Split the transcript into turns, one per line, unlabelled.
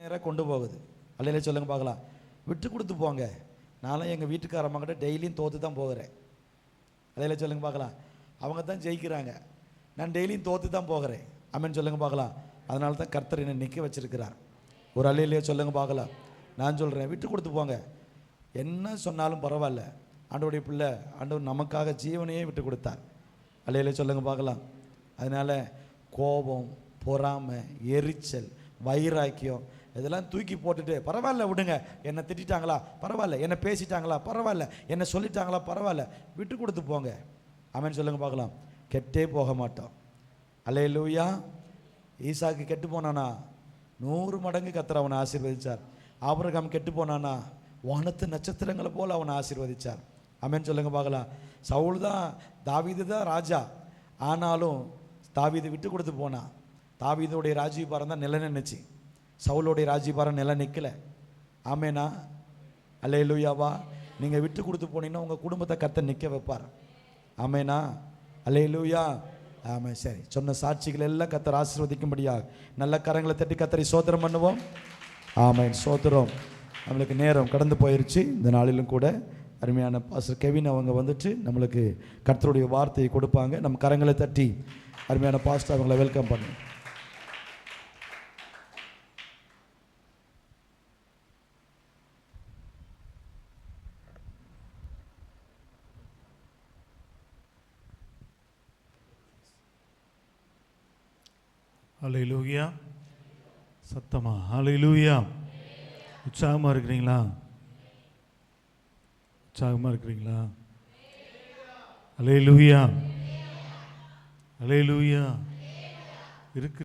நேராக கொண்டு போகுது. அல்லையில சொல்லுங்க பார்க்கலாம். விட்டு கொடுத்து போங்க. நானும் எங்கள் வீட்டுக்காரம்மாக்கிட்ட டெய்லியும் தோற்று தான் போகிறேன். அல்லையில சொல்லுங்க பார்க்கலாம். அவங்க தான் ஜெயிக்கிறாங்க, நான் டெய்லியும் தோற்று தான் போகிறேன். அம்மன் சொல்லுங்க பார்க்கலாம். அதனால தான் கர்த்தர் என்னை நிற்க வச்சிருக்கிறார். ஒரு அல்லையிலே சொல்லுங்க பார்க்கலாம். நான் சொல்கிறேன், விட்டு கொடுத்து போங்க. என்ன சொன்னாலும் பரவாயில்ல, ஆண்டவருடைய பிள்ளை, ஆண்டவர் நமக்காக ஜீவனையே விட்டு கொடுத்தார். அல்லையிலே சொல்லுங்க பார்க்கலாம். அதனால் கோபம், பொறாமை, எரிச்சல், வைராக்கியம் இதெல்லாம் தூக்கி போட்டுட்டு பரவாயில்ல விடுங்க. என்னை திட்டாங்களா பரவாயில்ல, என்னை பேசிட்டாங்களா பரவாயில்ல, என்னை சொல்லிட்டாங்களா பரவாயில்ல, விட்டு கொடுத்து போங்க. ஆமென் சொல்லுங்க பார்க்கலாம். கெட்டே போக மாட்டோம். அல்லேலூயா. ஈசாக்கு கெட்டு போனானா 100 மடங்கு கர்த்தர் அவனை ஆசீர்வதிச்சார். ஆபிரகாம் கெட்டு போனானா வானத்து நட்சத்திரங்களை போல் அவனை ஆசீர்வதிச்சார். ஆமென் சொல்லுங்க பார்க்கலாம். சவுல் தான், தாவீது தான் ராஜா, ஆனாலும் தாவீது விட்டு கொடுத்து போனான். தாவீதுடைய ராஜ்யபாரம் தான் நிலை நின்றுச்சு, சவுலோடைய ராஜ்யபாரம் நிலை நிற்கலை. ஆமேனா? அல்லேலூயாவா. நீங்கள் விட்டு கொடுத்து போனீங்கன்னா உங்கள் குடும்பத்தை கர்த்தர் நிற்க வைப்பார். ஆமேனா? அல்லேலூயா. ஆமாம். சரி, சொன்ன சாட்சிகள் எல்லாம் கர்த்தர் ஆசீர்வதிக்கும்படியாக நல்ல கரங்களை தட்டி கர்த்தரை சோத்திரம் பண்ணுவோம். ஆமேன், சோத்திரம். நம்மளுக்கு நேரம் கடந்து போயிடுச்சு. இந்த நாளிலும் கூட அருமையான பாஸ்டர் கெவின் அவங்க வந்துட்டு நம்மளுக்கு கர்த்தருடைய வார்த்தையை கொடுப்பாங்க. நம்ம கரங்களை தட்டி அருமையான பாஸ்டர் அவங்களை வெல்கம் பண்ணுவோம்.
ஹல்லேலூயா. சத்தமா ஹல்லேலூயா. உற்சாகமாக இருக்கிறீங்களா? உற்சாகமாக இருக்கிறீங்களா? ஹல்லேலூயா. ஹல்லேலூயா. இருக்கு.